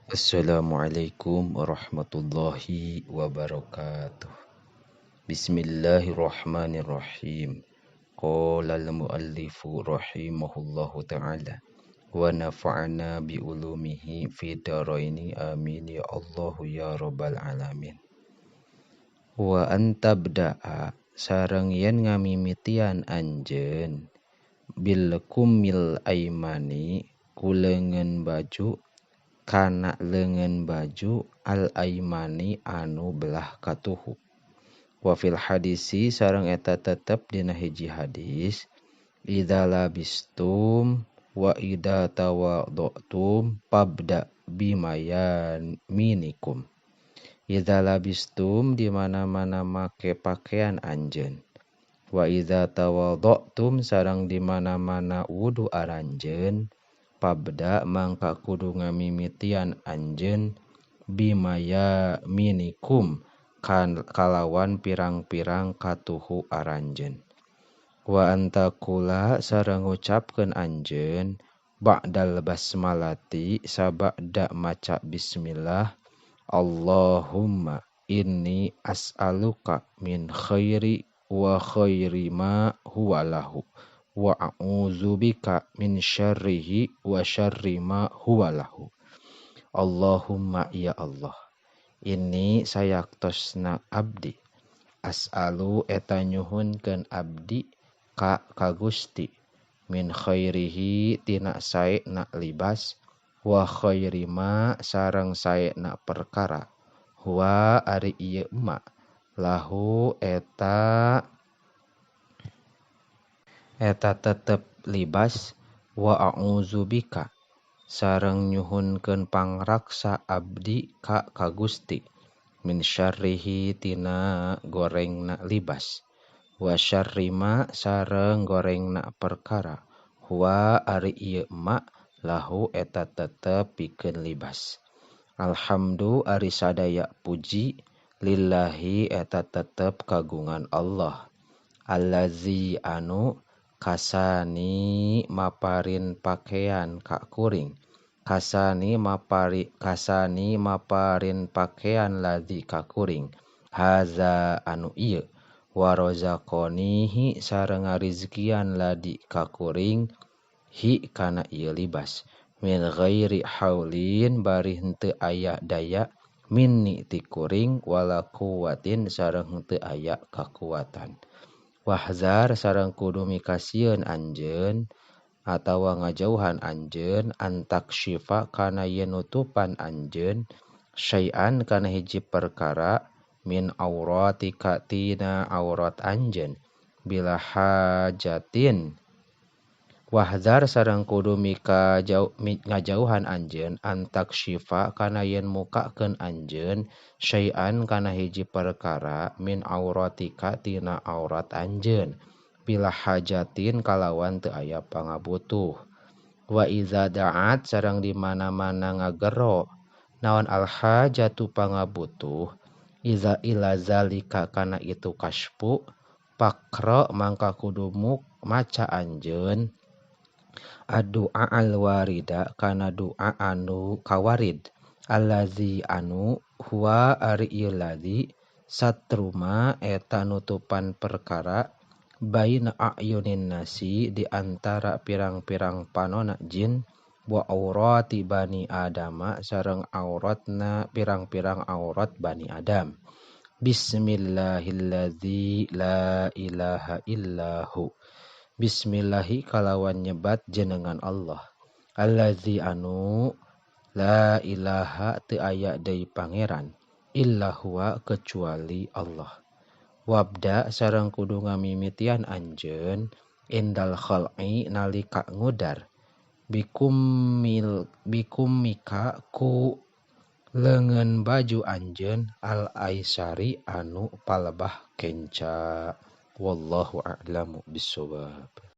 Assalamualaikum warahmatullahi wabarakatuh. Bismillahirrahmanirrahim. Qala al-muallifu rahimahullahu ta'ala wa nafa'ana bi ulumihi fi daraini amin ya Allah ya rabbal alamin. Wa antabda'a sareng yen ngamimitian anjeun bil kumil aimani kulengan baju kana lengan baju al aimani anu belah katuhu. Wa fil hadisi sareng eta tetep dina hiji hadis idza labistum wa idza tawaddutum pabda bimayan minikum. Idza labistum di mana-mana make pakaian anjeun. Wa idza tawaddutum sareng di mana-mana wudu aranjeun. Pabda mangka kudu ngamimitian anjeun bimaya minikum kalawan pirang-pirang katuhu aranjeun. Wa antakula sareng ngucapkeun anjeun ba'dal basmalati sabada maca bismillah Allahumma inni as'aluka min khairi wa khairi ma huwa lahu wa a'udzubika min syarrihi wa syarri ma huwa lahu. Allahumma ya Allah. Ini sayaktosna abdi. As'alu eta nyuhunkeun abdi ka Gusti min khairihi tina saena libas wa khairi ma sareng saena perkara huwa ari ieu ma lahu eta tetep libas wa a'udzubika sareng nyuhunkeun pangraksa abdi ka Gusti min syarrihi tina gorengna libas wa syarri ma sareng gorengna perkara huwa ari ieu ma lahu eta tetep pikeun libas. Alhamdu ari sadaya puji lillahi eta tetep kagungan Allah allazi anu kasani maparin pakaian ka kuring kasani maparin pakaian ladzi ka kuring haza anu ieu wa razaqanihi sareng ngarizkian ladzi ka kuring hi kana ieu libas min ghairi haulin bari henteu aya daya minni ti kuring wala quwwatin sareng henteu aya kakuatan. Wahzar sareng kudu mikasieun anjeun atawa ngajauhan anjeun antak syifa kana yen nutupan anjeun syai'an kana hiji perkara min auratika tina aurat anjeun bila hajatin. Wahzar sareng kudu ngajauhan anjeun antak syifa kana yen mukakeun anjeun syai'an kana hiji perkara min auratika tina aurat anjeun bila hajatin kalawan teu aya pangabutuh. Wa iza da'at sareng di mana-mana ngagero naon al hajatu pangabutuh iza ila zalika kana itu kaspu pakra mangka kudu maca anjeun ad-du'a al-warida kana doa anu kawarid allazi anu huwa ari ieu ladzi satruma eta nutupan perkara baina a'yunin nasi di antara pirang-pirang panonna jin wa aurati bani adama sareng auratna pirang-pirang aurat bani adam. Bismillahilladzi la ilaha illahu. Bismillahi kalawan nyebat jenengan Allah. Allazi anu la ilaha teu aya deui pangeran illa huwa kecuali Allah. Wabda sareng kudu ngamimitian anjeun indal khal'i nalika ngudar bikumika ku leungeun baju anjeun al aisari anu palebah kenca. Wallahu a'lamu bissawab.